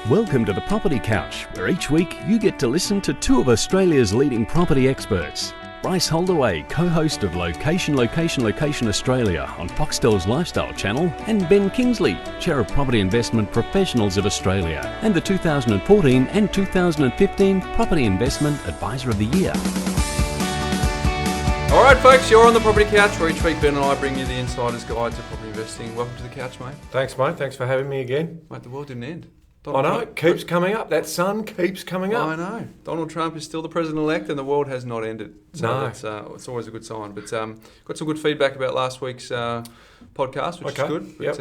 Welcome to the Property Couch, where each week you get to listen to two of Australia's leading property experts. Bryce Holdaway, co-host of Location Australia on Foxtel's Lifestyle Channel, and Ben Kingsley, Chair of Property Investment Professionals of Australia and the 2014 and 2015 Property Investment Advisor of the Year. All right, folks, you're on the Property Couch, where each week Ben and I bring you the insider's guide to property investing. Welcome to the couch, mate. Thanks, mate. Thanks for having me again. Mate, the world didn't end. I know, it keeps coming up. That sun keeps coming up. I know. Donald Trump is still the president-elect and the world has not ended. So no. it's always a good sign. But got some good feedback about last week's podcast, which is good. But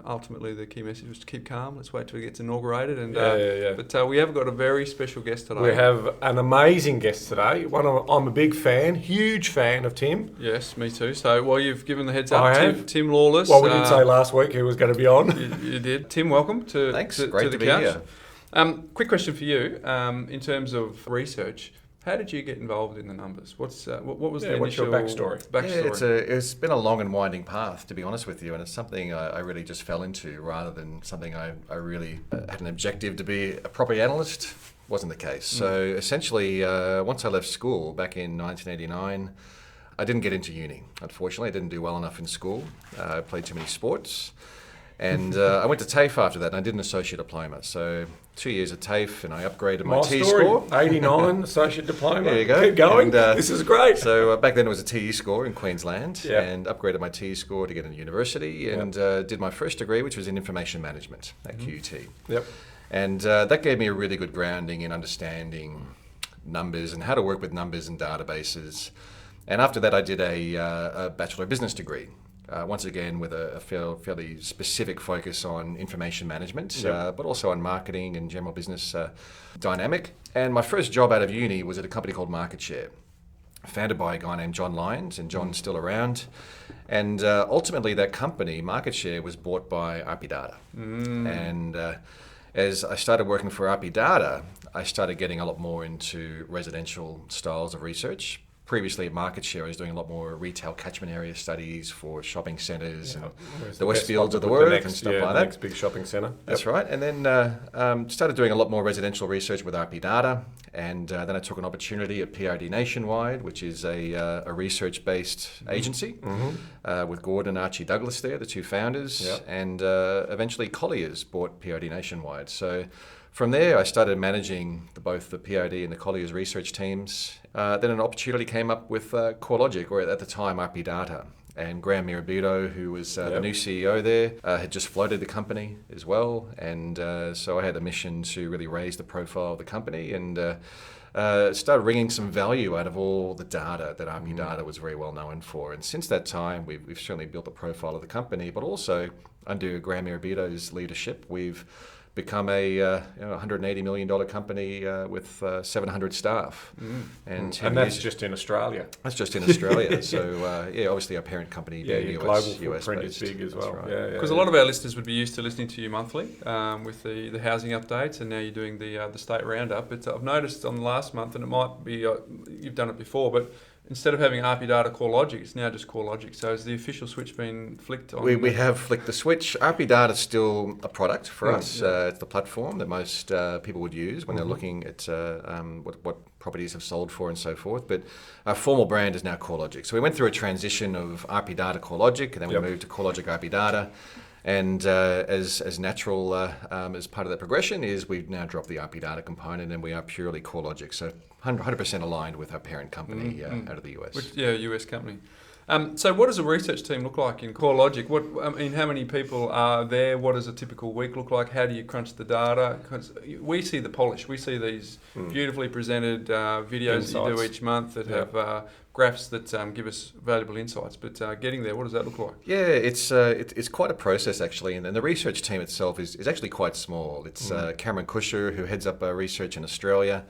ultimately the key message was to keep calm. Let's wait till it gets inaugurated. And But we have got a very special guest today. We have an amazing guest today. I'm a big fan, huge fan of Tim. Yes, me too. So, you've given the heads up. I have. Tim Lawless. Well, we did say last week who was going to be on. You did. Tim, welcome to Thanks. to Great the to be couch. here. Quick question for you. In terms of research, how did you get involved in the numbers? What was the what's initial your backstory? It's been a long and winding path, to be honest with you, and it's something I really just fell into rather than something I really had an objective to be a property analyst. Wasn't the case. So essentially, once I left school back in 1989, I didn't get into uni. Unfortunately, I didn't do well enough in school. I played too many sports. And I went to TAFE after that, and I did an associate diploma. So 2 years at TAFE, and I upgraded my TE score. 89 associate diploma. There you go. Keep going. And, this is great. So back then it was a TE score in Queensland, Yep. and upgraded my TE score to get into university, and did my first degree, which was in information management at QUT. Yep. And that gave me a really good grounding in understanding numbers and how to work with numbers and databases. And after that, I did a Bachelor of Business degree. Once again, with a fairly specific focus on information management, but also on marketing and general business dynamic. And my first job out of uni was at a company called MarketShare, founded by a guy named John Lyons, and John's still around. And ultimately, that company, MarketShare, was bought by RP Data. And as I started working for RP Data, I started getting a lot more into residential styles of research. Previously at MarketShare, I was doing a lot more retail catchment area studies for shopping centres and the Westfields of the world and stuff like that. The next big shopping centre. That's right. And then started doing a lot more residential research with RP Data. And then I took an opportunity at PRD Nationwide, which is a research-based agency with Gordon and Archie Douglas there, the two founders. Yep. And eventually Colliers bought PRD Nationwide. So from there, I started managing both the PRD and the Colliers research teams. Then an opportunity came up with CoreLogic, or at the time RP Data. And Graham Mirabito, who was the new CEO there, had just floated the company as well. And so I had a mission to really raise the profile of the company and started wringing some value out of all the data that RP Data was very well known for. And since that time, we've certainly built the profile of the company, but also under Graham Mirabito's leadership, we've become a $180 million company with 700 staff. And that's just in Australia. That's just in Australia. So, obviously our parent company being global US footprint is big as well. Right. Because a lot of our listeners would be used to listening to you monthly with the housing updates, and now you're doing the state roundup. But I've noticed on the last month, and it might be you've done it before, but instead of having RP Data CoreLogic, it's now just CoreLogic. So has the official switch been flicked on? We have flicked the switch. RP Data is still a product for us. It's the platform that most people would use when they're looking at what properties have sold for and so forth. But our formal brand is now CoreLogic. So we went through a transition of RP Data CoreLogic, and then we moved to CoreLogic RP Data. And as natural as part of that progression is we've now dropped the RP Data component and we are purely CoreLogic. So 100% aligned with our parent company out of the US. US company. So what does a research team look like in CoreLogic? How many people are there? What does a typical week look like? How do you crunch the data? Because we see the polish. We see these beautifully presented videos that you do each month that have graphs that give us valuable insights. But getting there, what does that look like? Yeah, it's quite a process actually, and the research team itself is actually quite small. It's Cameron Cusher, who heads up research in Australia,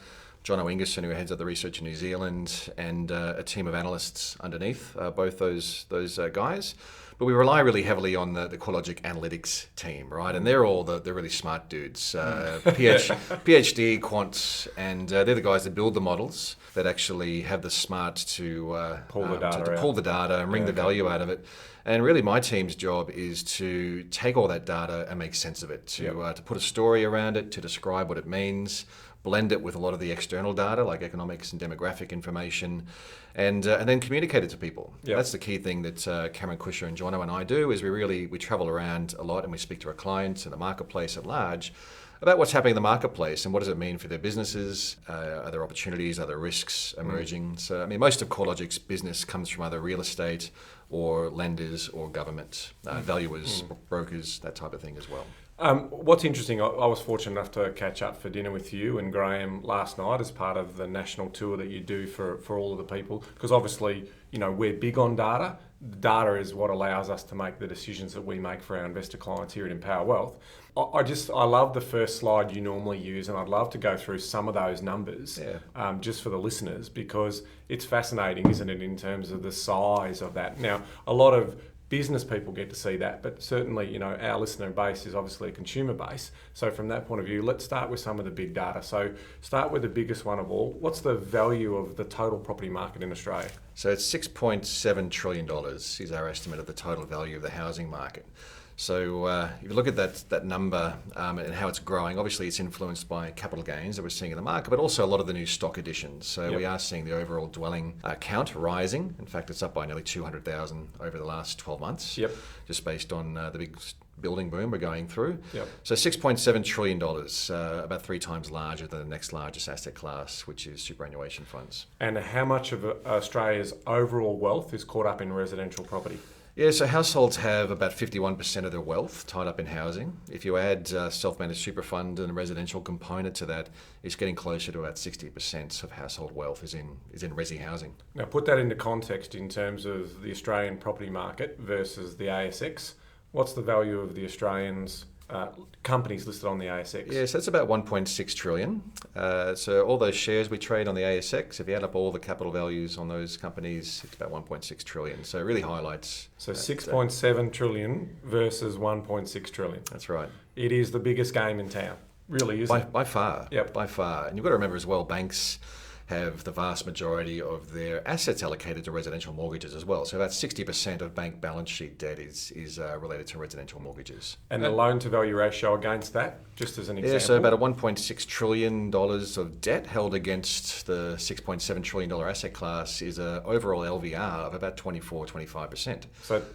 John O'Ingerson, who heads up the research in New Zealand, and a team of analysts underneath both those guys. But we rely really heavily on the CoreLogic analytics team, right? And they're all the really smart dudes, PhD quants, and they're the guys that build the models that actually have the smart to pull the data and wring the value out of it. And really my team's job is to take all that data and make sense of it, to put a story around it, to describe what it means, blend it with a lot of the external data like economics and demographic information, and then communicate it to people. Yep. That's the key thing that Cameron Cusher and Jono and I do, is we travel around a lot and we speak to our clients and the marketplace at large about what's happening in the marketplace and what does it mean for their businesses, are there opportunities, are there risks emerging. So, I mean, most of CoreLogic's business comes from either real estate or lenders or government, valuers, brokers, that type of thing as well. What's interesting, I was fortunate enough to catch up for dinner with you and Graham last night as part of the national tour that you do for all of the people, because obviously, we're big on data. Data is what allows us to make the decisions that we make for our investor clients here at Empower Wealth. I love the first slide you normally use, and I'd love to go through some of those numbers just for the listeners, because it's fascinating, isn't it, in terms of the size of that. Now, a lot of business people get to see that, but certainly, our listener base is obviously a consumer base. So from that point of view, let's start with some of the big data. So start with the biggest one of all. What's the value of the total property market in Australia? So it's $6.7 trillion is our estimate of the total value of the housing market. So if you look at that number and how it's growing, obviously it's influenced by capital gains that we're seeing in the market, but also a lot of the new stock additions. So we are seeing the overall dwelling count rising. In fact, it's up by nearly 200,000 over the last 12 months, just based on the big building boom we're going through. So $6.7 trillion, about 3 times larger than the next largest asset class, which is superannuation funds. And how much of Australia's overall wealth is caught up in residential property? Yeah, so households have about 51% of their wealth tied up in housing. If you add self-managed super fund and a residential component to that, it's getting closer to about 60% of household wealth is in resi housing. Now put that into context in terms of the Australian property market versus the ASX. What's the value of the Australians companies listed on the ASX? Yeah, so that's about 1.6 trillion. So all those shares we trade on the ASX, if you add up all the capital values on those companies, it's about 1.6 trillion. So it really highlights. So 6.7 trillion versus 1.6 trillion. That's right. It is the biggest game in town. Really, isn't it? By far. Yep. By far. And you've got to remember as well, banks have the vast majority of their assets allocated to residential mortgages as well. So about 60% of bank balance sheet debt is related to residential mortgages. And the loan to value ratio against that, just as an example? Yeah, so about a $1.6 trillion of debt held against the $6.7 trillion asset class is an overall LVR of about 24-25%.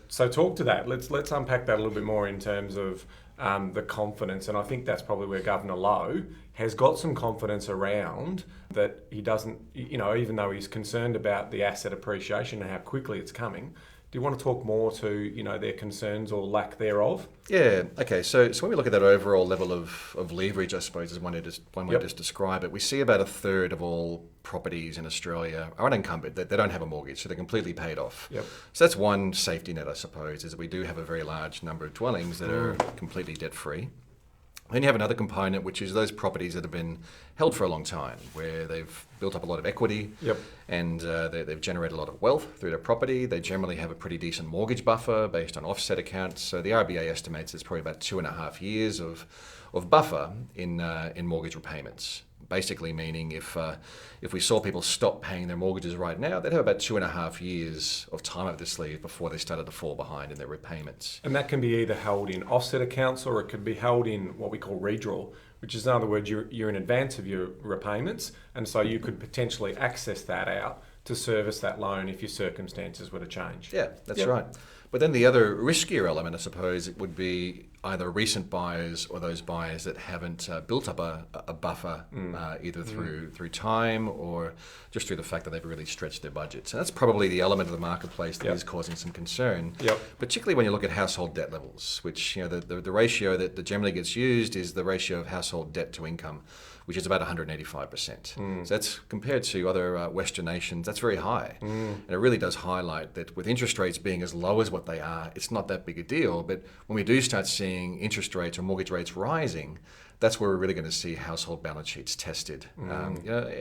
So talk to that. Let's unpack that a little bit more in terms of the confidence, and I think that's probably where Governor Lowe has got some confidence around that he doesn't, even though he's concerned about the asset appreciation and how quickly it's coming. Do you want to talk more to, their concerns or lack thereof? Yeah, okay. So when we look at that overall level of leverage, I suppose is one way to describe it. We see about a third of all properties in Australia are unencumbered. They don't have a mortgage, so they're completely paid off. So that's one safety net, I suppose, is that we do have a very large number of dwellings that are completely debt-free. Then you have another component, which is those properties that have been held for a long time, where they've built up a lot of equity and they've generated a lot of wealth through their property. They generally have a pretty decent mortgage buffer based on offset accounts. So the RBA estimates there's probably about 2.5 years of buffer in mortgage repayments. Basically meaning if we saw people stop paying their mortgages right now, they'd have about 2.5 years of time up their sleeve before they started to fall behind in their repayments. And that can be either held in offset accounts or it could be held in what we call redraw, which is, in other words, you're in advance of your repayments, and so you could potentially access that out to service that loan if your circumstances were to change. Yeah, that's right. But then the other riskier element, I suppose, it would be either recent buyers or those buyers that haven't built up a buffer either through time or just through the fact that they've really stretched their budgets. And that's probably the element of the marketplace that is causing some concern, particularly when you look at household debt levels, which the ratio that generally gets used is the ratio of household debt to income, which is about 185%. So that's compared to other Western nations, that's very high. And it really does highlight that with interest rates being as low as what they are, it's not that big a deal. But when we do start seeing interest rates or mortgage rates rising, that's where we're really going to see household balance sheets tested.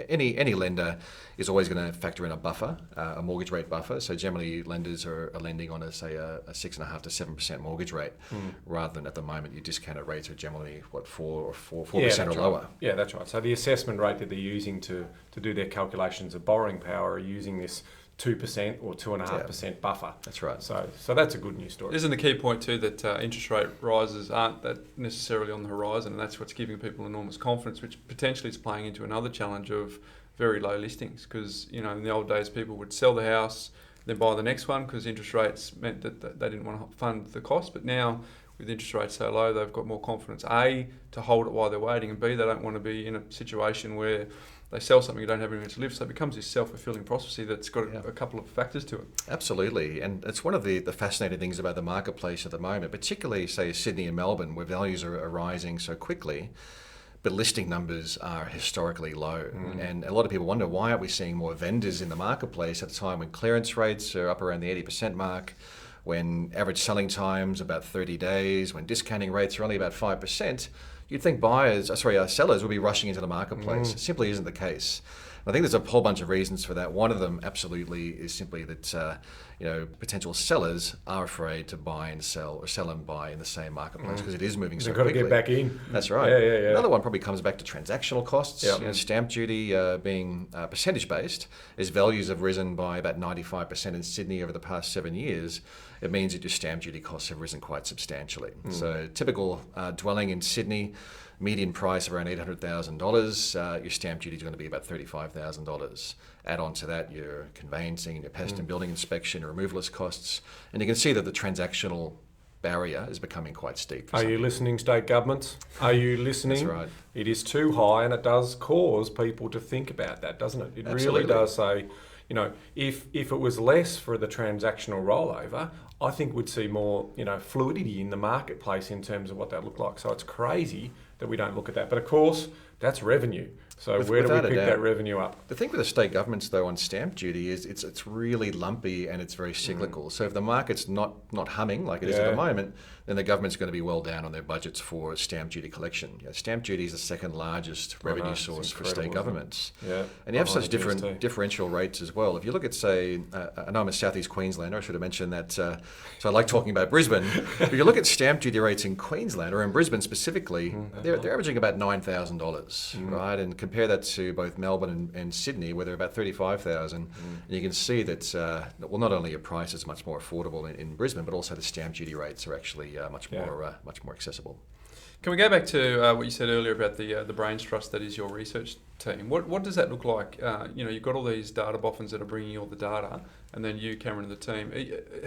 Any lender is always going to factor in a buffer, a mortgage rate buffer. So generally lenders are lending on a 6.5 to 7% mortgage rate, rather than at the moment your discounted rates are generally 4% or lower. Yeah, that's right. So the assessment rate that they're using to do their calculations of borrowing power are using this 2% or 2.5% buffer. That's right. So that's a good news story. Isn't the key point too that interest rate rises aren't that necessarily on the horizon, and that's what's giving people enormous confidence, which potentially is playing into another challenge of very low listings, because in the old days people would sell the house, then buy the next one because interest rates meant that they didn't want to fund the cost. But now with interest rates so low, they've got more confidence, A, to hold it while they're waiting, and B, they don't want to be in a situation where they sell something you don't have anywhere to live. So it becomes this self-fulfilling prophecy that's got a couple of factors to it. Absolutely. And it's one of the fascinating things about the marketplace at the moment, particularly, say, Sydney and Melbourne, where values are rising so quickly, but listing numbers are historically low. And a lot of people wonder, why aren't we seeing more vendors in the marketplace at a time when clearance rates are up around the 80% mark, when average selling time's about 30 days, when discounting rates are only about 5%? You'd think sellers would be rushing into the marketplace. It simply isn't the case. And I think there's a whole bunch of reasons for that. One of them absolutely is simply that potential sellers are afraid to buy and sell, or sell and buy in the same marketplace, because it is moving so quickly. They've got to get back in. That's right. Yeah. Another one probably comes back to transactional costs. Yep. Stamp duty being percentage based, as values have risen by about 95% in Sydney over the past 7 years, it means that your stamp duty costs have risen quite substantially. So typical dwelling in Sydney, median price of around $800,000, your stamp duty is going to be about $35,000. Add on to that your conveyancing, your pest and building inspection, your removalist costs, and you can see that the transactional barrier is becoming quite steep. Are you listening, state governments? Are you listening? That's right. It is too high, and it does cause people to think about that, doesn't it? It Absolutely. really does say, if it was less for the transactional rollover, I think we'd see more, fluidity in the marketplace in terms of what that looked like. So it's crazy that we don't look at that. But of course, that's revenue. So where do we pick that revenue up? The thing with the state governments, though, on stamp duty is it's really lumpy and it's very cyclical. So if the market's not humming like it is at the moment, then the government's going to be well down on their budgets for stamp duty collection. Stamp duty is the second largest revenue source for state governments. And you have such different differential rates as well. If you look at, say, I know I'm a Southeast Queenslander, I should have mentioned that, so I like talking about Brisbane. If you look at stamp duty rates in Queensland, or in Brisbane specifically, they're averaging about $9,000, right? And compare that to both Melbourne and Sydney, where they're about $35,000. And you can see that, not only are prices much more affordable in Brisbane, but also the stamp duty rates are actually much more accessible. Can we go back to what you said earlier about the brains trust that is your research team? What does that look like? You've got all these data boffins that are bringing you all the data, and then you, Cameron, and the team.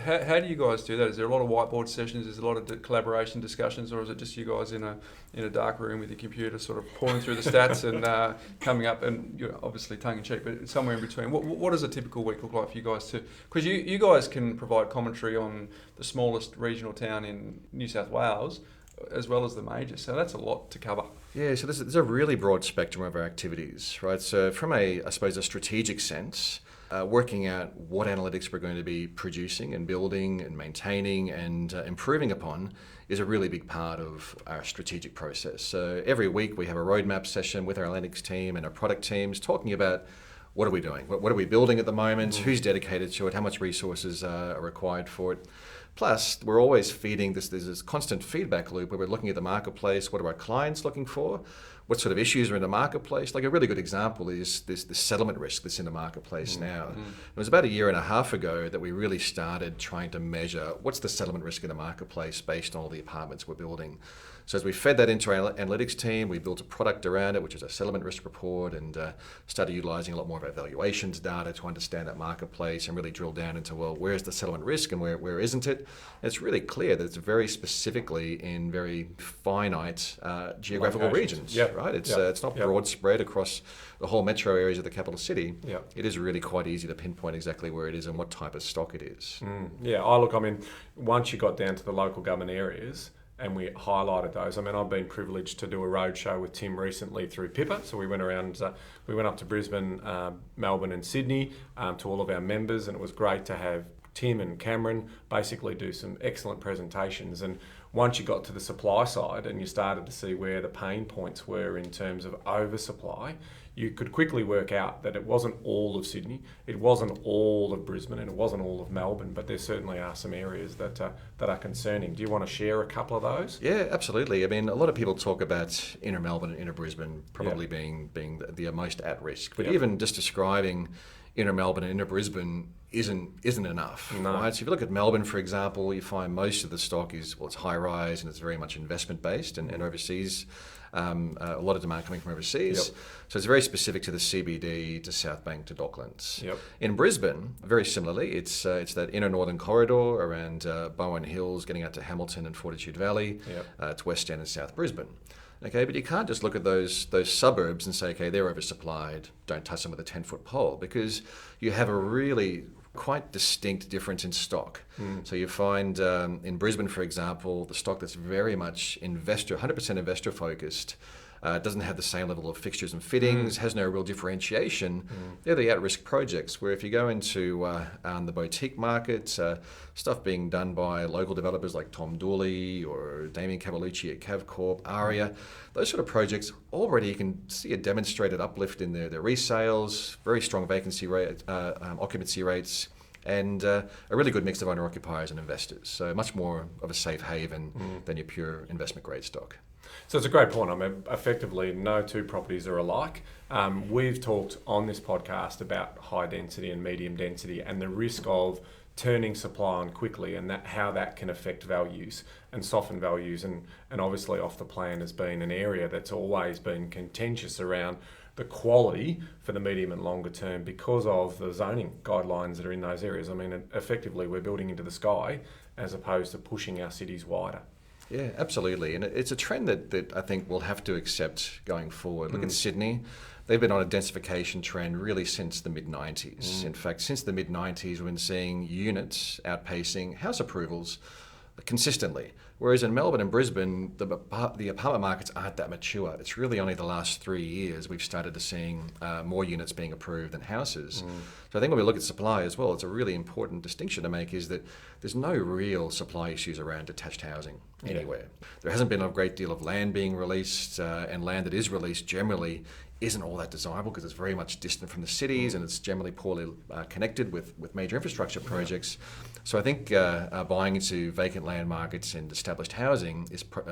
How do you guys do that? Is there a lot of whiteboard sessions? Is there a lot of collaboration discussions, or is it just you guys in a dark room with your computer, sort of pouring through the stats and coming up, and you're obviously tongue in cheek, but somewhere in between? What does a typical week look like for you guys too? Because you guys can provide commentary on the smallest regional town in New South Wales, as well as the majors. So that's a lot to cover. Yeah, so there's a really broad spectrum of our activities, right? So from a strategic sense, working out what analytics we're going to be producing and building and maintaining and improving upon is a really big part of our strategic process. So every week we have a roadmap session with our analytics team and our product teams talking about what are we doing, what are we building at the moment, who's dedicated to it, how much resources are required for it. Plus, we're always feeding there's this constant feedback loop where we're looking at the marketplace. What are our clients looking for? What sort of issues are in the marketplace? Like a really good example is this settlement risk that's in the marketplace now. It was about 1.5 years ago that we really started trying to measure what's the settlement risk in the marketplace based on all the apartments we're building. So as we fed that into our analytics team, we built a product around it, which is a settlement risk report, and started utilizing a lot more of our valuations data to understand that marketplace and really drill down into, well, where's the settlement risk and where isn't it? And it's really clear that it's very specifically in very finite geographical regions, right? It's not broad spread across the whole metro areas of the capital city. It is really quite easy to pinpoint exactly where it is and what type of stock it is. Once you got down to the local government areas, and we highlighted those. I've been privileged to do a roadshow with Tim recently through Pippa. So we went around, we went up to Brisbane, Melbourne and Sydney to all of our members, and it was great to have Tim and Cameron basically do some excellent presentations. And once you got to the supply side and you started to see where the pain points were in terms of oversupply, you could quickly work out that it wasn't all of Sydney, it wasn't all of Brisbane, and it wasn't all of Melbourne, but there certainly are some areas that are concerning. Do you want to share a couple of those? Yeah, absolutely. A lot of people talk about inner Melbourne and inner Brisbane probably being the most at risk, but even just describing inner Melbourne and inner Brisbane isn't enough. No. Right? So if you look at Melbourne, for example, you find most of the stock is, well, it's high rise and it's very much investment based and overseas. A lot of demand coming from overseas. Yep. So it's very specific to the CBD, to South Bank, to Docklands. Yep. In Brisbane, very similarly, it's that inner northern corridor around Bowen Hills, getting out to Hamilton and Fortitude Valley. Yep. It's West End and South Brisbane. Okay, but you can't just look at those suburbs and say, okay, they're oversupplied, don't touch them with a 10-foot pole, because you have a really quite distinct difference in stock. So you find in Brisbane, for example, the stock that's very much 100% investor focused, doesn't have the same level of fixtures and fittings, has no real differentiation. They're the at-risk projects, where if you go into the boutique market, stuff being done by local developers like Tom Dooley or Damien Cavalucci at CavCorp, Aria, those sort of projects, already you can see a demonstrated uplift in their resales, very strong vacancy rate, occupancy rates, and a really good mix of owner-occupiers and investors. So much more of a safe haven than your pure investment-grade stock. So it's a great point. I mean, effectively, no two properties are alike. We've talked on this podcast about high density and medium density and the risk of turning supply on quickly, and how that can affect values and soften values. And obviously off the plan has been an area that's always been contentious around the quality for the medium and longer term because of the zoning guidelines that are in those areas. I mean, effectively we're building into the sky as opposed to pushing our cities wider. Yeah, absolutely. And it's a trend that I think we'll have to accept going forward. Look at Sydney. They've been on a densification trend really since the mid-90s. In fact, since the mid-90s, we've been seeing units outpacing house approvals consistently. Whereas in Melbourne and Brisbane, the apartment markets aren't that mature. It's really only the last 3 years we've started to seeing more units being approved than houses. So I think when we look at supply as well, it's a really important distinction to make, is that there's no real supply issues around detached housing anywhere. There hasn't been a great deal of land being released, and land that is released generally isn't all that desirable because it's very much distant from the cities and it's generally poorly connected with major infrastructure projects. So I think buying into vacant land markets and established housing,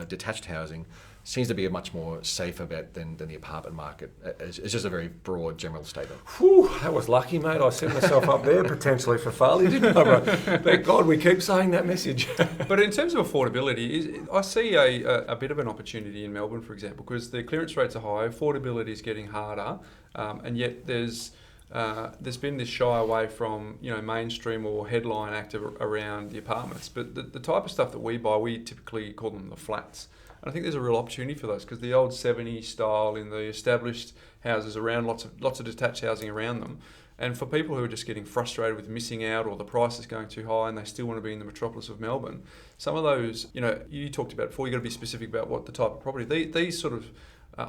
detached housing, seems to be a much more safer bet than the apartment market. It's just a very broad general statement. Whew, that was lucky, mate. I set myself up there potentially for failure, didn't I, bro? Thank God we keep saying that message. But in terms of affordability, I see a bit of an opportunity in Melbourne, for example, because the clearance rates are high, affordability is getting harder, and yet there's been this shy away from mainstream or headline active around the apartments. But the type of stuff that we buy, we typically call them the flats. And I think there's a real opportunity for those because the old 70s style in the established houses around, lots of detached housing around them. And for people who are just getting frustrated with missing out or the price is going too high and they still want to be in the metropolis of Melbourne, some of those, you talked about before, you've got to be specific about what the type of property. These sort of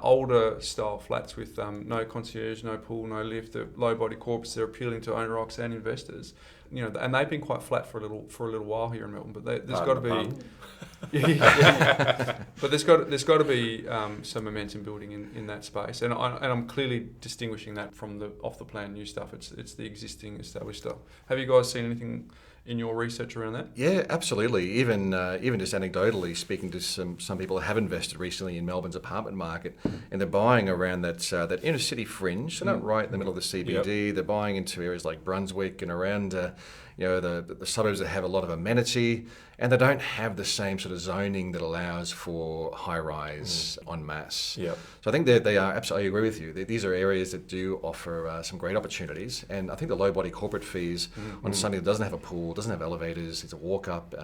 older style flats with no concierge, no pool, no lift, the low body corpus, they're appealing to owner-occs and investors. And they've been quite flat for a little while here in Melbourne. But there's got to be, but there's got to be some momentum building in that space. And I'm clearly distinguishing that from the off the plan new stuff. It's the existing established stuff. Have you guys seen anything in your research around that? Yeah, absolutely. Even just anecdotally speaking to some people that have invested recently in Melbourne's apartment market, and they're buying around that inner city fringe. They're not right in the middle of the CBD. Yep. They're buying into areas like Brunswick and around the suburbs that have a lot of amenity, and they don't have the same sort of zoning that allows for high rise en masse. Yep. So I think they are absolutely, I agree with you. These are areas that do offer some great opportunities, and I think the low body corporate fees on something that doesn't have a pool, doesn't have elevators, it's a walk up,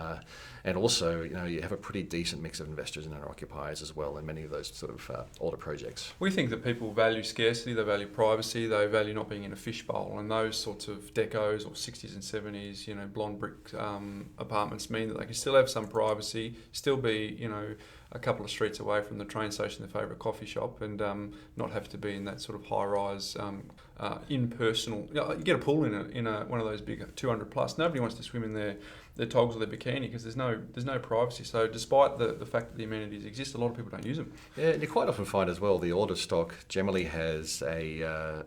and also you have a pretty decent mix of investors and owner occupiers as well in many of those sort of older projects. We think that people value scarcity, they value privacy, they value not being in a fishbowl, and those sorts of decos or 60s and 70s, blonde brick apartments mean that they can still have some privacy, still be a couple of streets away from the train station, their favourite coffee shop, and not have to be in that sort of high-rise, impersonal. You get a pool in one of those big 200 plus. Nobody wants to swim in their their togs or their bikini because there's no privacy. So despite the fact that the amenities exist, a lot of people don't use them. Yeah, and you quite often find as well the older stock generally has a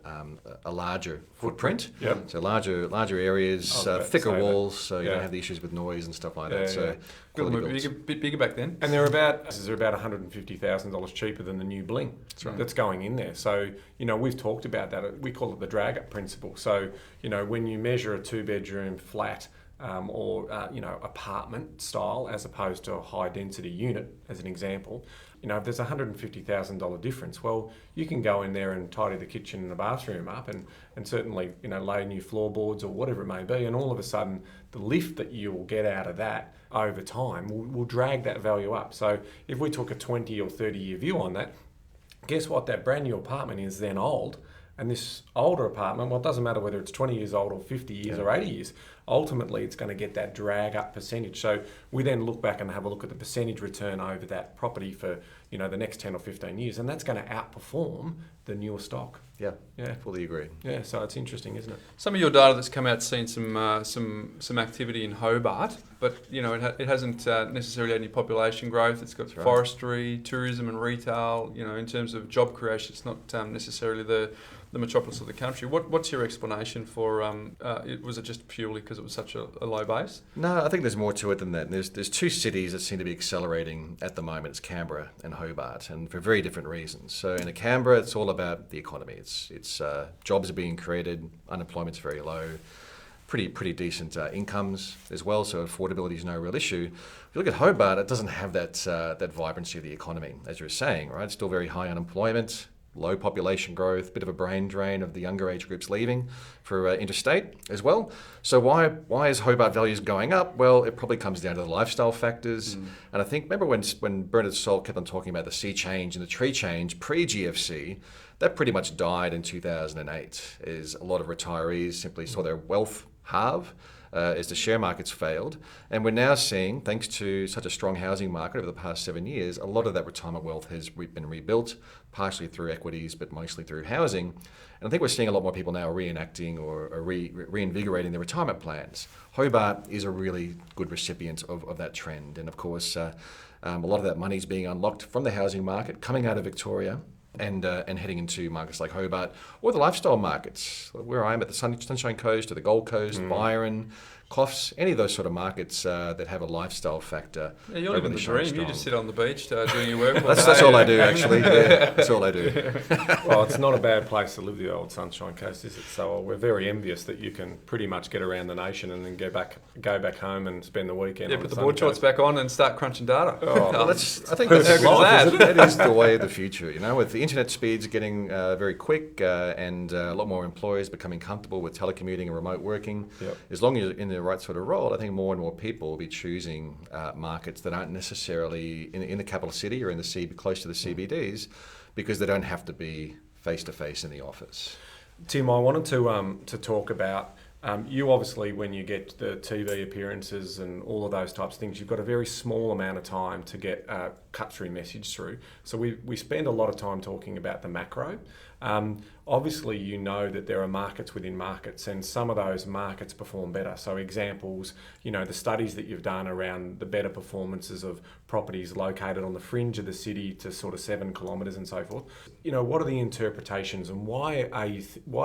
larger footprint. Yep. So larger areas, thicker walls, so you Yeah. don't have the issues with noise and stuff like that. Yeah, So yeah. quality A builds. bit bigger back then. And they're about $150,000 cheaper than the new bling that's going in there. So, we've talked about that. We call it the drag up principle. So, when you measure a 2-bedroom flat or apartment style as opposed to a high density unit, as an example, if there's a $150,000 difference, well, you can go in there and tidy the kitchen and the bathroom up and certainly, lay new floorboards or whatever it may be. And all of a sudden, the lift that you will get out of that over time will drag that value up. So if we took a 20 or 30 year view on that, guess what? That brand new apartment is then old. And this older apartment, well, it doesn't matter whether it's 20 years old or 50 years or 80 years, ultimately it's going to get that drag up percentage. So we then look back and have a look at the percentage return over that property for, the next 10 or 15 years. And that's going to outperform the newer stock. Yeah, Yeah. fully agree. Yeah, so it's interesting, isn't it? Some of your data that's come out seen some activity in Hobart, but it hasn't necessarily had any population growth. It's got forestry, tourism, and retail. In terms of job creation, it's not necessarily the metropolis of the country. What's your explanation for? Was it just purely because it was such a low base? No, I think there's more to it than that. There's two cities that seem to be accelerating at the moment. It's Canberra and Hobart, and for very different reasons. So in Canberra, it's all about the economy. It's jobs are being created, unemployment's very low, pretty decent incomes as well. So affordability is no real issue. If you look at Hobart, it doesn't have that vibrancy of the economy, as you were saying, right? Still very high unemployment, low population growth, bit of a brain drain of the younger age groups leaving for interstate as well. So why is Hobart values going up? Well, it probably comes down to the lifestyle factors. And I think, remember when Bernard Salt kept on talking about the sea change and the tree change pre-GFC, that pretty much died in 2008 as a lot of retirees simply saw their wealth halve as the share markets failed. And we're now seeing, thanks to such a strong housing market over the past 7 years, a lot of that retirement wealth has been rebuilt, partially through equities, but mostly through housing. And I think we're seeing a lot more people now reenacting or reinvigorating their retirement plans. Hobart is a really good recipient of that trend. And of course, a lot of that money is being unlocked from the housing market, coming out of Victoria, and heading into markets like Hobart or the lifestyle markets, where I am at the Sunshine Coast or the Gold Coast, Byron, Coffs, any of those sort of markets that have a lifestyle factor. Yeah, you're living the dream. You just sit on the beach doing your work. That's all I do, actually. Yeah, that's all I do. Well, it's not a bad place to live, the old Sunshine Coast, is it? So we're very envious that you can pretty much get around the nation and then go back home and spend the weekend. Yeah, on put the Sunny board shorts Coast. back on and start crunching data. Well, I think How good is that? that is the way of the future. With the internet speeds getting very quick and a lot more employers becoming comfortable with telecommuting and remote working, as long as you're in the right sort of role, I think more and more people will be choosing markets that aren't necessarily in the capital city or in the close to the CBDs, because they don't have to be face-to-face in the office. Tim, I wanted to talk about, you obviously, when you get the TV appearances and all of those types of things, you've got a very small amount of time to get a cut-through message through. So we spend a lot of time talking about the macro. Obviously, that there are markets within markets, and some of those markets perform better. So examples, the studies that you've done around the better performances of properties located on the fringe of the city to sort of 7 kilometres and so forth. What are the interpretations, and why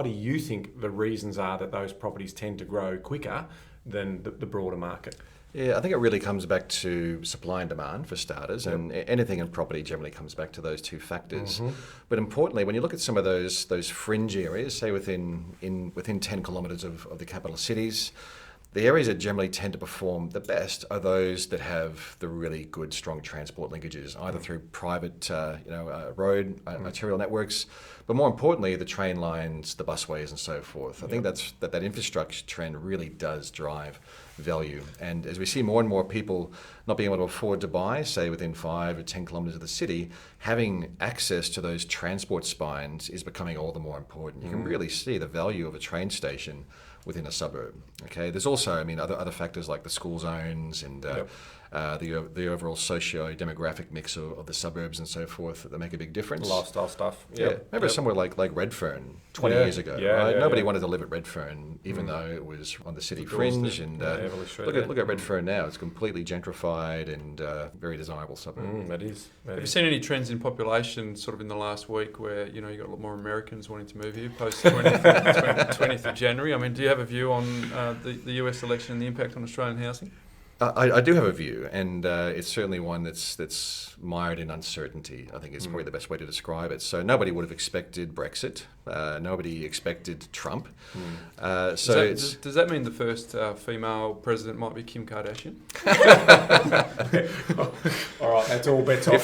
do you think the reasons are that those properties tend to grow quicker than the broader market? Yeah, I think it really comes back to supply and demand for starters, and anything in property generally comes back to those two factors. But importantly, when you look at some of those fringe areas, say within 10 kilometres of the capital cities, the areas that generally tend to perform the best are those that have the really good, strong transport linkages, either through private, road arterial networks, but more importantly, the train lines, the busways, and so forth. I think that infrastructure trend really does drive value. And as we see more and more people not being able to afford to buy, say within 5 or 10 kilometres of the city, having access to those transport spines is becoming all the more important. You can really see the value of a train station within a suburb. Okay, there's also, other factors like the school zones and the overall socio-demographic mix of the suburbs and so forth that make a big difference. Lifestyle stuff. Yeah, remember somewhere like Redfern 20 years ago, right? Nobody wanted to live at Redfern, even though it was on the city fringe. And look at Redfern now; it's completely gentrified and very desirable suburb. That is. Have you seen any trends in population sort of in the last week where you got a lot more Americans wanting to move here post 20th of January? I mean, do you have a view on the US election and the impact on Australian housing? I do have a view, and it's certainly one that's mired in uncertainty. I think is probably the best way to describe it. So nobody would have expected Brexit. Nobody expected Trump. Does that mean the first female president might be Kim Kardashian? All right, that's all bets off.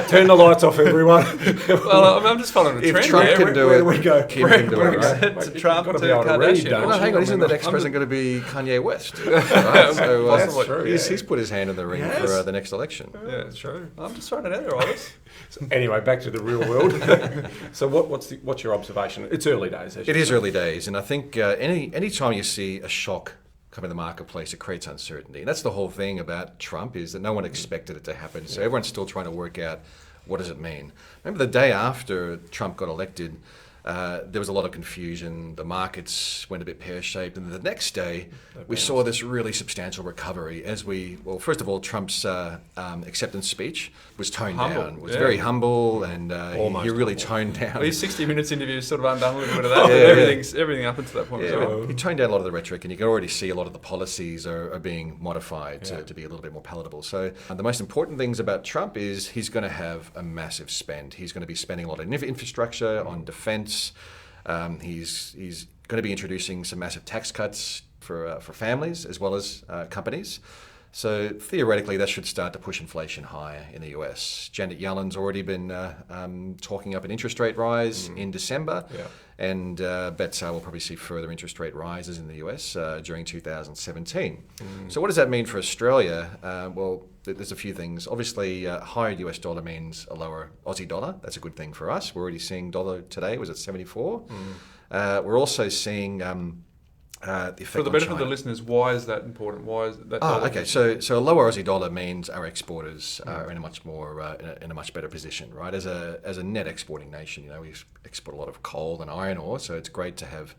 Turn the lights off, everyone. Well, I'm just following a trend. If Trump can do it, we go. Kim can do it. Right? Mate, Trump to be able to read, Kardashian. don't No, you? hang on, isn't the next president going to be Kanye West? Right? So That's true. he's put his hand in the ring for the next election. Yeah, it's true. I'm just throwing it out there, Lawless. Anyway, back to the real world. So what's your observation? It's early days. It is early days, and I think any time you see a shock come in the marketplace, it creates uncertainty. And that's the whole thing about Trump, is that no one expected it to happen. So everyone's still trying to work out, what does it mean? Remember the day after Trump got elected, there was a lot of confusion. The markets went a bit pear-shaped, and the next day we saw this really substantial recovery as first of all, Trump's acceptance speech was toned down. Was very humble, and he really toned down. Well, his 60 Minutes interview sort of undone a little bit of that. Everything up until that point. Yeah, he toned down a lot of the rhetoric, and you can already see a lot of the policies are being modified to be a little bit more palatable. So the most important things about Trump is he's going to have a massive spend. He's going to be spending a lot on infrastructure, on defence. He's going to be introducing some massive tax cuts for families as well as companies. So theoretically, that should start to push inflation higher in the US. Janet Yellen's already been talking up an interest rate rise in December, and bets we'll probably see further interest rate rises in the US during 2017. So what does that mean for Australia? Well, there's a few things. Obviously, higher US dollar means a lower Aussie dollar. That's a good thing for us. We're already seeing dollar today was at 74. We're also seeing the effect for the benefit of the listeners, why is that important? Why is that? Okay. So a lower Aussie dollar means our exporters are in a much more in a much better position, right? As a net exporting nation, we export a lot of coal and iron ore, so it's great to have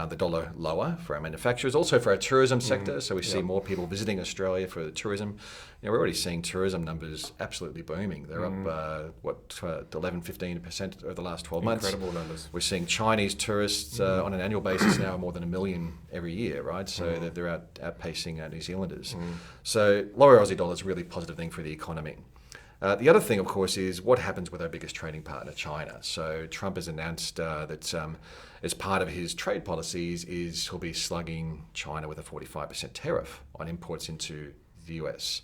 the dollar lower for our manufacturers, also for our tourism sector. So we see more people visiting Australia for the tourism. We're already seeing tourism numbers absolutely booming. They're up 11-15% over the last 12 months. Incredible numbers. We're seeing Chinese tourists on an annual basis now more than 1 million every year, right? So they're outpacing New Zealanders. So lower Aussie dollar is a really positive thing for the economy. The other thing, of course, is what happens with our biggest trading partner, China. So Trump has announced that as part of his trade policies is he'll be slugging China with a 45% tariff on imports into the US.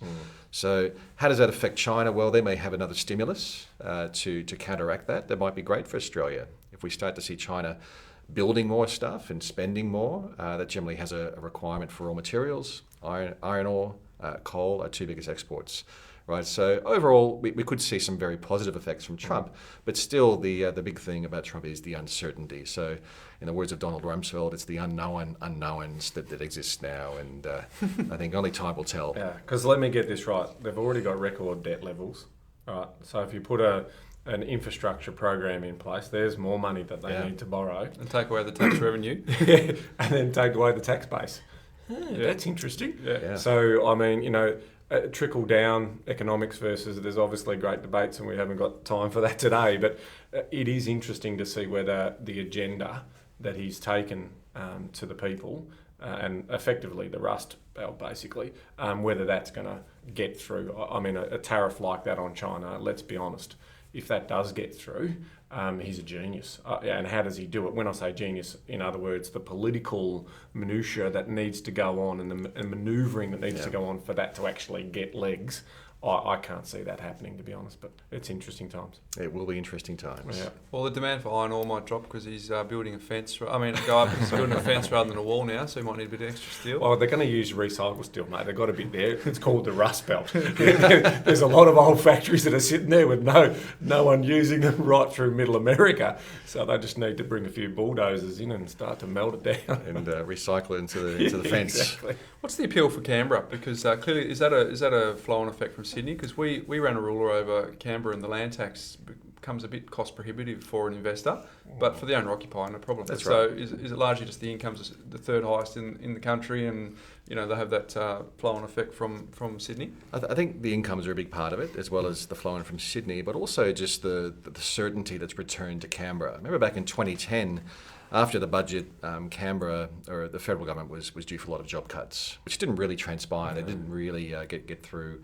So how does that affect China? Well, they may have another stimulus to counteract that. That might be great for Australia. If we start to see China building more stuff and spending more, that generally has a requirement for raw materials. Iron ore, coal are two biggest exports. Right, so overall, we could see some very positive effects from Trump, but still the big thing about Trump is the uncertainty. So, in the words of Donald Rumsfeld, it's the unknown unknowns that exist now, and I think only time will tell. Yeah, because let me get this right. They've already got record debt levels, right? So if you put an infrastructure program in place, there's more money that they need to borrow. And take away the tax revenue. And then take away the tax base. That's interesting. So, I mean, trickle down economics versus there's obviously great debates and we haven't got time for that today, but it is interesting to see whether the agenda that he's taken to the people and effectively the Rust Belt basically, whether that's going to get through. I mean, a tariff like that on China, let's be honest, if that does get through, he's a genius. And how does he do it? When I say genius, in other words, the political minutiae that needs to go on and the manoeuvring that needs to go on for that to actually get legs, I can't see that happening, to be honest, but it's interesting times. It will be interesting times. Yeah. Well, the demand for iron ore might drop because he's building a fence. I mean, he's building a fence rather than a wall now, so he might need a bit of extra steel. Well, they're going to use recycled steel, mate. They've got a bit there. It's called the Rust Belt. There's a lot of old factories that are sitting there with no one using them right through middle America. So they just need to bring a few bulldozers in and start to melt it down. And recycle it into the fence. Exactly. What's the appeal for Canberra? Because clearly, is that a flow-on effect from Sydney? Because we ran a ruler over Canberra, and the land tax becomes a bit cost prohibitive for an investor, but for the owner-occupier, no problem. That's so right. is it largely just the income's the third highest in the country, and they have that flow-on effect from Sydney? I think the incomes are a big part of it, as well as the flow in from Sydney, but also just the certainty that's returned to Canberra. I remember back in 2010, after the budget, Canberra, or the federal government, was due for a lot of job cuts, which didn't really transpire. They didn't really get through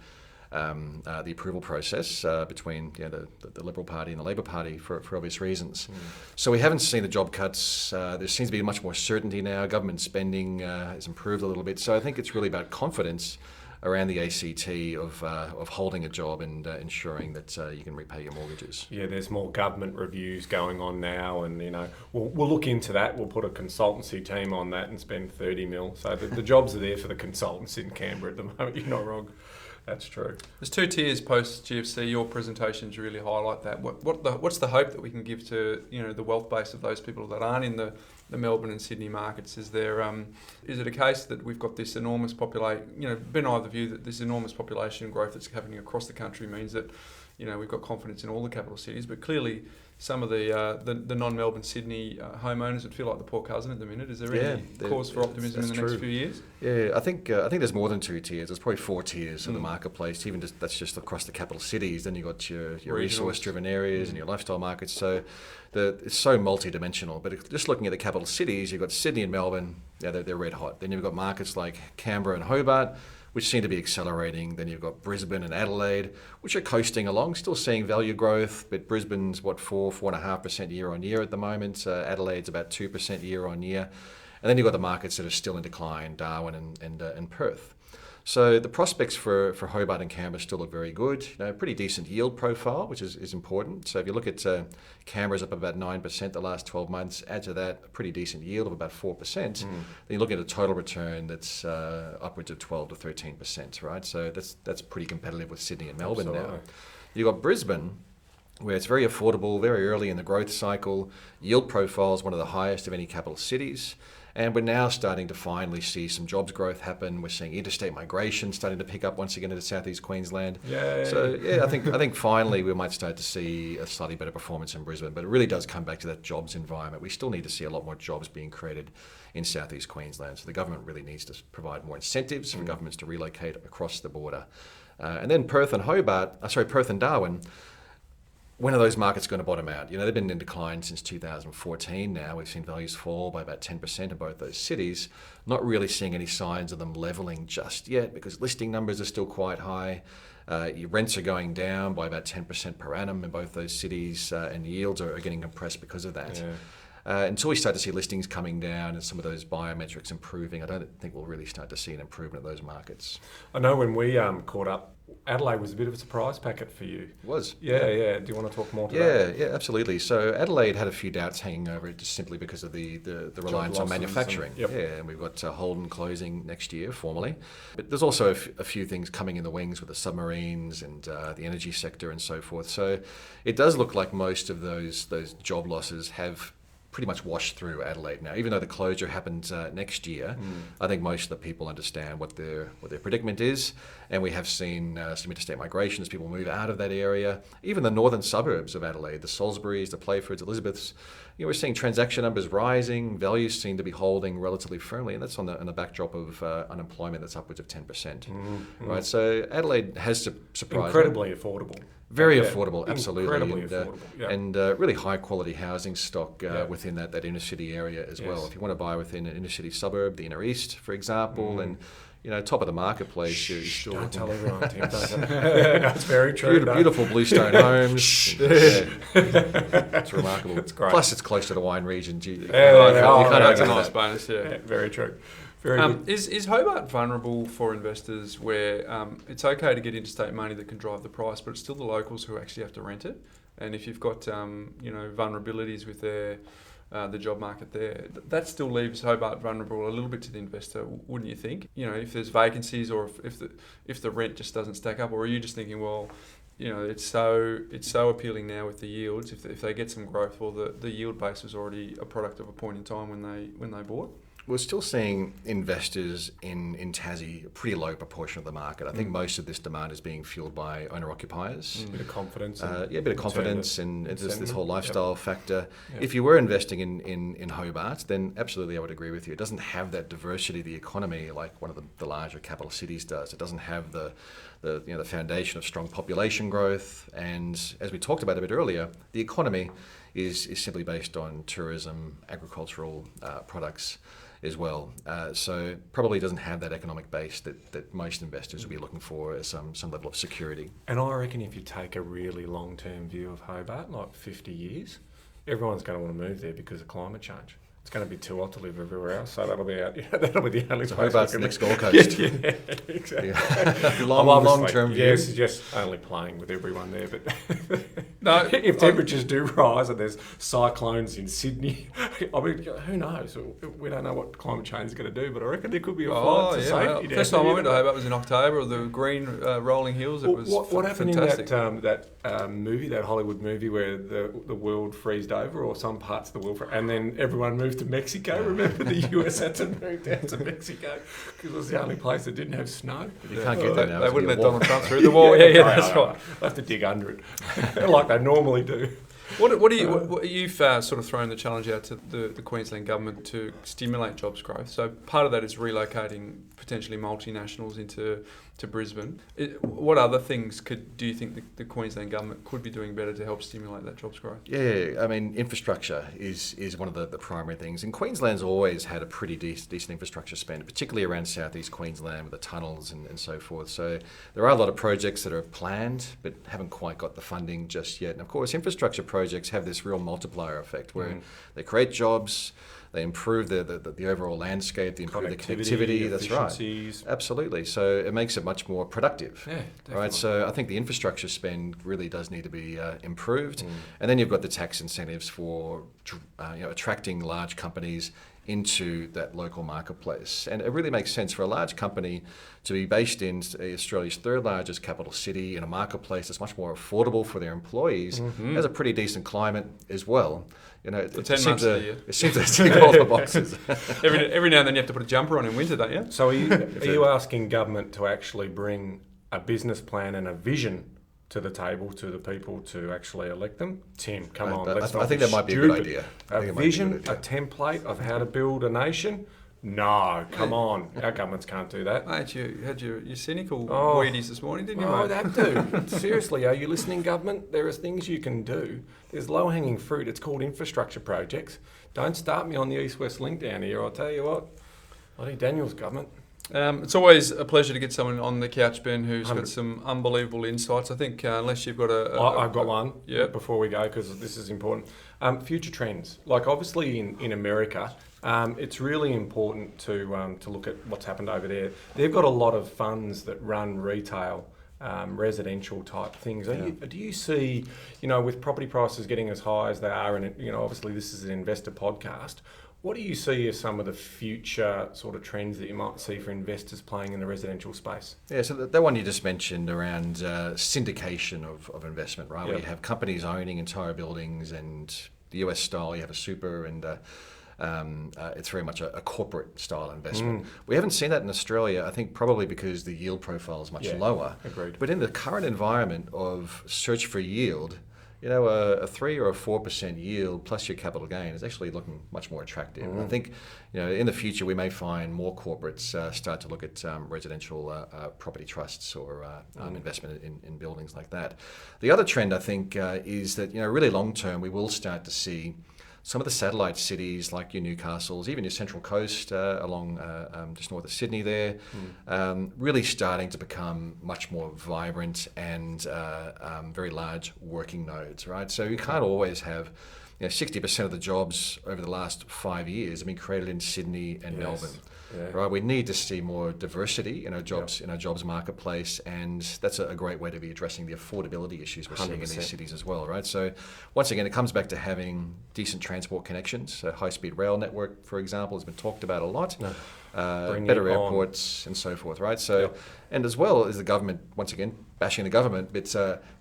the approval process between the Liberal Party and the Labor Party for obvious reasons. So we haven't seen the job cuts. There seems to be much more certainty now. Government spending has improved a little bit. So I think it's really about confidence around the ACT of holding a job and ensuring that you can repay your mortgages. Yeah, there's more government reviews going on now, and we'll look into that. We'll put a consultancy team on that and spend 30 mil. So the jobs are there for the consultants in Canberra at the moment. You're not wrong. That's true. There's two tiers post GFC. Your presentations really highlight that. What's the hope that we can give to the wealth base of those people that aren't in the Melbourne and Sydney markets? Is it a case that we've got this enormous population? Ben and I have the view that this enormous population growth that's happening across the country means that we've got confidence in all the capital cities, but clearly some of the non-Melbourne Sydney homeowners would feel like the poor cousin at the minute. Is there any cause for optimism in the next few years? Yeah, I think there's more than two tiers. There's probably four tiers of the marketplace. That's just across the capital cities. Then you've got your resource-driven areas and your lifestyle markets. So it's so multi-dimensional. But just looking at the capital cities, you've got Sydney and Melbourne. Yeah, they're red hot. Then you've got markets like Canberra and Hobart, which seem to be accelerating. Then you've got Brisbane and Adelaide, which are coasting along, still seeing value growth, but Brisbane's 4.5% year on year at the moment. Adelaide's about 2% year on year. And then you've got the markets that are still in decline, Darwin and Perth. So the prospects for Hobart and Canberra still look very good. Pretty decent yield profile, which is important. So if you look at Canberra's up about 9% the last 12 months, add to that a pretty decent yield of about 4%, then you look at a total return that's upwards of 12 to 13%, right? So that's pretty competitive with Sydney and Melbourne now. You've got Brisbane, where it's very affordable, very early in the growth cycle. Yield profile is one of the highest of any capital cities. And we're now starting to finally see some jobs growth happen. We're seeing interstate migration starting to pick up once again into southeast Queensland. Yay. So I think finally we might start to see a slightly better performance in Brisbane. But it really does come back to that jobs environment. We still need to see a lot more jobs being created in southeast Queensland. So the government really needs to provide more incentives for governments to relocate across the border. And then Perth and Darwin. When are those markets going to bottom out? They've been in decline since 2014 now. We've seen values fall by about 10% in both those cities. Not really seeing any signs of them levelling just yet because listing numbers are still quite high. Your rents are going down by about 10% per annum in both those cities, and yields are getting compressed because of that. Yeah. Until we start to see listings coming down and some of those biometrics improving, I don't think we'll really start to see an improvement in those markets. I know when we caught up, Adelaide was a bit of a surprise packet for you. It was. Yeah. Do you want to talk more to that? Yeah, absolutely. So Adelaide had a few doubts hanging over it just simply because of the reliance on manufacturing. And we've got Holden closing next year formally. But there's also a few things coming in the wings with the submarines and the energy sector and so forth. So it does look like most of those job losses have pretty much washed through Adelaide now. Even though the closure happens next year, I think most of the people understand what their predicament is, and we have seen some interstate migration as people move out of that area. Even the northern suburbs of Adelaide, the Salisburys, the Playfords, Elizabeths, we're seeing transaction numbers rising, values seem to be holding relatively firmly, and that's on the backdrop of unemployment that's upwards of 10%. Right, so Adelaide has surprised. Incredibly affordable. Very affordable, absolutely. Incredibly affordable. And really high quality housing stock within that inner city area as well. If you want to buy within an inner city suburb, the inner east, for example, and top of the marketplace. Don't tell everyone, Tim. That's very true. Beautiful bluestone homes. It's remarkable. It's great. Plus, it's close to the wine region. That's a nice bonus. Yeah, very true. Very good. Is Hobart vulnerable for investors where it's okay to get interstate money that can drive the price, but it's still the locals who actually have to rent it? And if you've got vulnerabilities with the job market there, that still leaves Hobart vulnerable a little bit to the investor, wouldn't you think? If there's vacancies or if the rent just doesn't stack up, or are you just thinking, well, it's so appealing now with the yields. If they get some growth, well, the yield base was already a product of a point in time when they bought. We're still seeing investors in Tassie, a pretty low proportion of the market. I think most of this demand is being fueled by owner-occupiers. A bit of confidence. A bit of confidence and this whole lifestyle factor. Yep. If you were investing in Hobart, then absolutely I would agree with you. It doesn't have that diversity of the economy like one of the larger capital cities does. It doesn't have the foundation of strong population growth. And as we talked about a bit earlier, the economy is simply based on tourism, agricultural products as well. So probably doesn't have that economic base that most investors would be looking for as some level of security. And I reckon if you take a really long-term view of Hobart, like 50 years, everyone's going to want to move there because of climate change. It's going to be too hot to live everywhere else, so that'll be the only place. Hobart's the next Gold Coast. Yeah, exactly. Yeah. long-term view. Yes, just only playing with everyone there, but no, if temperatures do rise and there's cyclones in Sydney, I mean, who knows? We don't know what climate change is going to do, but I reckon there could be a flight to safety. First time I went to Hobart was in October. The green rolling hills. It was what happened fantastic. in that movie, that Hollywood movie, where the world freezed over, or some parts of the world, and then everyone moved to Mexico. Remember, the US had to move down to Mexico because it was the only place that didn't have snow. You can't get there now. They wouldn't let Donald Trump through the wall. Yeah, that's right. They have to dig under it, like they normally do. You've sort of thrown the challenge out to the Queensland government to stimulate jobs growth. So part of that is relocating potentially multinationals into Brisbane. What other things do you think the Queensland government could be doing better to help stimulate that jobs growth? Yeah, I mean, infrastructure is one of the primary things. And Queensland's always had a pretty decent infrastructure spend, particularly around southeast Queensland with the tunnels and so forth. So there are a lot of projects that are planned but haven't quite got the funding just yet. And of course, infrastructure projects have this real multiplier effect where they create jobs, they improve the overall landscape, they improve the connectivity. That's right. Absolutely. So it makes it much more productive. Yeah, definitely. Right. So I think the infrastructure spend really does need to be improved. And then you've got the tax incentives for attracting large companies into that local marketplace. And it really makes sense for a large company to be based in Australia's third largest capital city in a marketplace that's much more affordable for their employees, has a pretty decent climate as well. It seems to tick all the boxes. Every now and then you have to put a jumper on in winter, don't you? So are you asking government to actually bring a business plan and a vision to the table to the people to actually elect them? Tim, come on. I think that might be a good idea. A vision, a template of how to build a nation? No, come on. Our governments can't do that. Mate, you had your cynical Wheaties this morning, didn't you, mate? I'd have to. Seriously, are you listening, government? There are things you can do. There's low-hanging fruit. It's called infrastructure projects. Don't start me on the East-West link down here. I'll tell you what. I think Daniel's government. It's always a pleasure to get someone on the couch, Ben, who's got some unbelievable insights. I think unless you've got I've got one before we go, because this is important. Future trends. Like obviously in America, it's really important to look at what's happened over there. They've got a lot of funds that run retail, residential type things. Do you see, with property prices getting as high as they are, and obviously this is an investor podcast, what do you see as some of the future sort of trends that you might see for investors playing in the residential space? Yeah, so that one you just mentioned around syndication of investment, right? Where you have companies owning entire buildings, and the US style, you have a super, and it's very much a corporate style investment. We haven't seen that in Australia, I think probably because the yield profile is much lower. Agreed. But in the current environment of search for yield, a 3 or a 4% yield plus your capital gain is actually looking much more attractive. And I think, in the future we may find more corporates start to look at residential property trusts or investment in buildings like that. The other trend I think is that really long term we will start to see some of the satellite cities like your Newcastles, even your Central Coast along just north of Sydney there, really starting to become much more vibrant and very large working nodes, right? So you can't always have 60% of the jobs over the last 5 years have been created in Sydney and Melbourne. right? We need to see more diversity in our jobs marketplace, and that's a great way to be addressing the affordability issues we're seeing in these cities as well, right? So once again, it comes back to having decent transport connections. A high-speed rail network, for example, has been talked about a lot. Better airports and so forth, right? So, and as well as the government, once again, bashing the government, but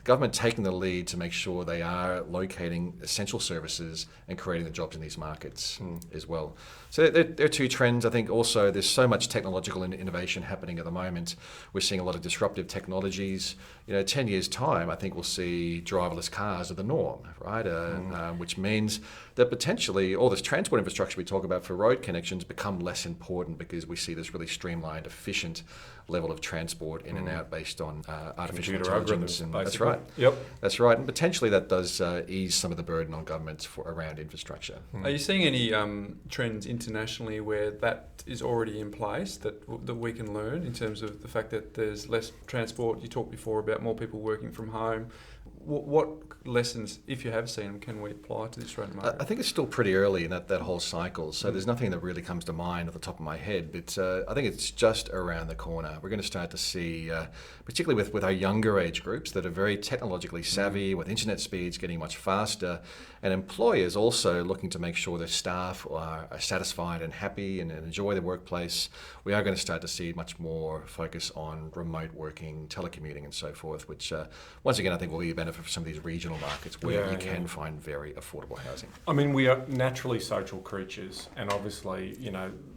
government taking the lead to make sure they are locating essential services and creating the jobs in these markets as well. So there are two trends. I think also there's so much technological innovation happening at the moment. We're seeing a lot of disruptive technologies. 10 years' time, I think we'll see driverless cars are the norm, right? Which means that potentially all this transport infrastructure we talk about for road connections become less important because we see this really streamlined, efficient level of transport in and out based on artificial intelligence. And that's right. Yep. That's right. And potentially that does ease some of the burden on governments around infrastructure. Are you seeing any trends internationally where that is already in place that we can learn in terms of the fact that there's less transport? You talked before about more people working from home. What lessons, if you have seen them, can we apply to the Australian market? I think it's still pretty early in that whole cycle, so there's nothing that really comes to mind off the top of my head, but I think it's just around the corner. We're going to start to see, particularly with our younger age groups that are very technologically savvy, with internet speeds getting much faster, and employers also looking to make sure their staff are satisfied and happy and enjoy the workplace. We are going to start to see much more focus on remote working, telecommuting and so forth, which once again I think will be a benefit for some of these regional markets where you can find very affordable housing. I mean, we are naturally social creatures, and obviously,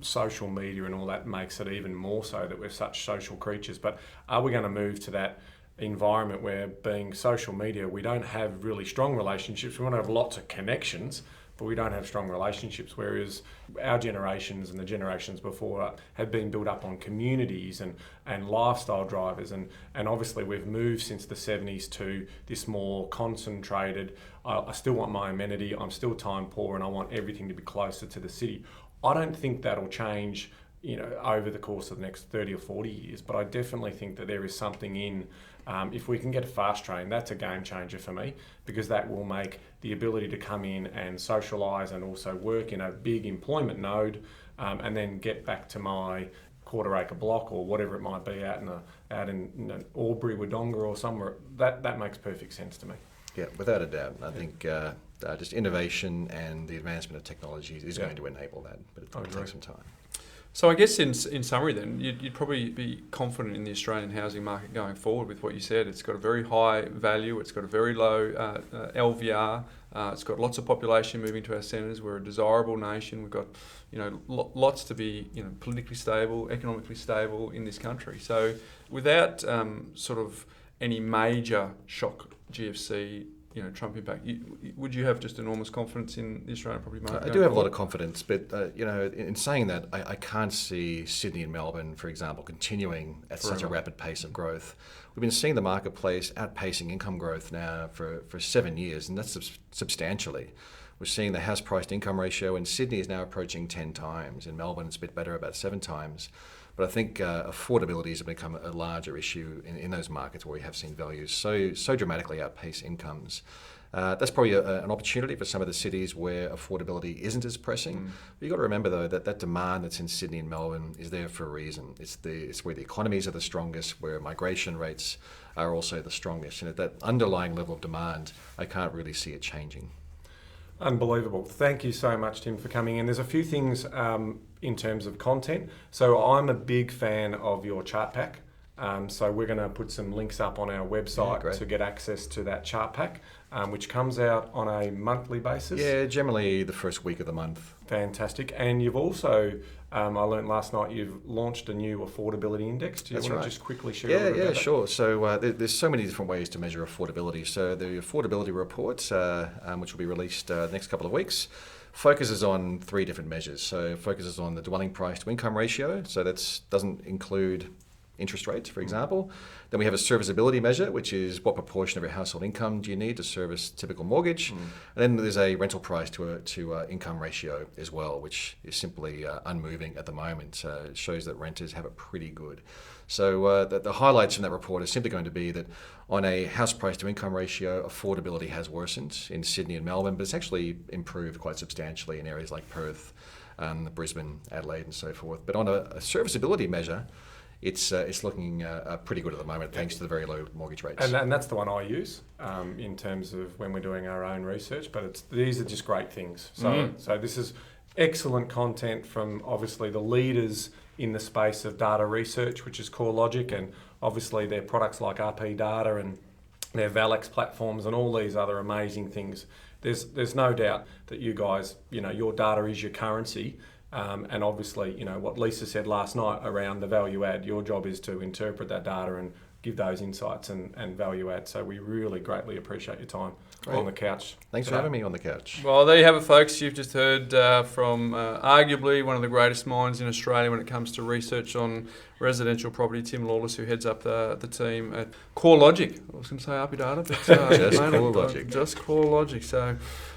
social media and all that makes it even more so that we're such social creatures. But are we going to move to that environment where, being social media, we don't have really strong relationships? We want to have lots of connections, but we don't have strong relationships, whereas our generations and the generations before have been built up on communities and lifestyle drivers, and obviously we've moved since the 70s to this more concentrated, I still want my amenity, I'm still time poor, and I want everything to be closer to the city. I don't think that'll change over the course of the next 30 or 40 years, but I definitely think that there is something in, if we can get a fast train, that's a game changer for me, because that will make the ability to come in and socialise and also work in a big employment node, and then get back to my quarter-acre block or whatever it might be out in Albury, Wodonga or somewhere. That makes perfect sense to me. Yeah, without a doubt. I think just innovation and the advancement of technology is going to enable that, but it's going to take some time. So I guess in summary then, you'd probably be confident in the Australian housing market going forward with what you said. It's got a very high value, it's got a very low LVR, it's got lots of population moving to our centres. We're a desirable nation. We've got lots to be politically stable, economically stable in this country. So without sort of any major shock GFC, Trump impact, would you have just enormous confidence in the Australian property market? I do have a lot of confidence, but in saying that, I can't see Sydney and Melbourne, for example, continuing at such a rapid pace of growth. We've been seeing the marketplace outpacing income growth now for 7 years, and that's substantially. We're seeing the house price to income ratio in Sydney is now approaching 10 times. In Melbourne, it's a bit better, about 7 times. But I think affordability has become a larger issue in those markets where we have seen values so dramatically outpace incomes. That's probably an opportunity for some of the cities where affordability isn't as pressing. But you've got to remember, though, that demand that's in Sydney and Melbourne is there for a reason. It's where the economies are the strongest, where migration rates are also the strongest. And at that underlying level of demand, I can't really see it changing. Unbelievable. Thank you so much, Tim, for coming in. There's a few things in terms of content. So I'm a big fan of your chart pack. So we're going to put some links up on our website to get access to that chart pack, which comes out on a monthly basis. Yeah, generally the first week of the month. Fantastic. And you've also, I learned last night, you've launched a new affordability index. Do you want to just quickly share a little bit about that? Sure. So there's so many different ways to measure affordability. So the affordability report, which will be released the next couple of weeks, focuses on 3 different measures. So it focuses on the dwelling price to income ratio. So that doesn't include interest rates, for example. Then we have a serviceability measure, which is what proportion of your household income do you need to service a typical mortgage. And then there's a rental price to income ratio as well, which is simply unmoving at the moment. It shows that renters have it pretty good. So the highlights from that report are simply going to be that on a house price to income ratio, affordability has worsened in Sydney and Melbourne, but it's actually improved quite substantially in areas like Perth Brisbane, Adelaide, and so forth. But on a serviceability measure, it's looking pretty good at the moment, thanks to the very low mortgage rates. And that's the one I use in terms of when we're doing our own research. But these are just great things. So this is excellent content from obviously the leaders in the space of data research, which is CoreLogic, and obviously their products like RP Data and their Valex platforms and all these other amazing things. There's no doubt that you guys, your data is your currency. And obviously, what Lisa said last night around the value add, your job is to interpret that data and give those insights and value add. So we really greatly appreciate your time on the couch. Thanks for having me on the couch. Well, there you have it, folks. You've just heard from arguably one of the greatest minds in Australia when it comes to research on residential property, Tim Lawless, who heads up the team at CoreLogic. I was going to say RP Data, but just CoreLogic. Just CoreLogic. So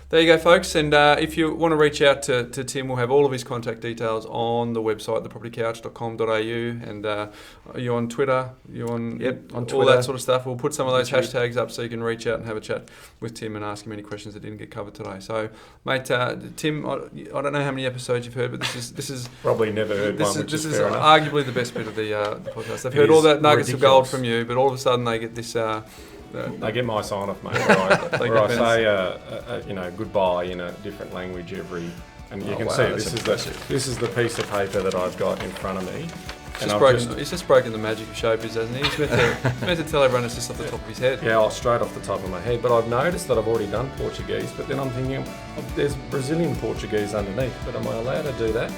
there you go, folks. And if you want to reach out to Tim, we'll have all of his contact details on the website, thepropertycouch.com.au. And are you on Twitter? On Twitter. All that sort of stuff. We'll put some of those hashtags up so you can reach out and have a chat with Tim and ask him any questions that didn't get covered today. So, mate, Tim, I don't know how many episodes you've heard, but this is probably never heard one. This is arguably the best bit of the podcast. They've heard all that nuggets of gold from you, but all of a sudden they get this. They get my sign off, mate. Where I say, goodbye in a different language and you can see this is the piece of paper that I've got in front of me. He's just broken the magic of showbiz, hasn't he? He's meant to tell everyone it's just off the top of his head. Yeah, straight off the top of my head. But I've noticed that I've already done Portuguese, but then I'm thinking, there's Brazilian Portuguese underneath, but am I allowed to do that?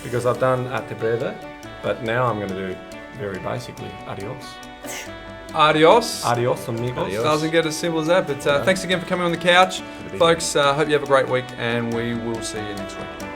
Because I've done até breve, but now I'm going to do very basically adios. Adios. Adios, amigos. Adios. Doesn't get as simple as that, but thanks again for coming on the couch. Folks, hope you have a great week, and we will see you next week.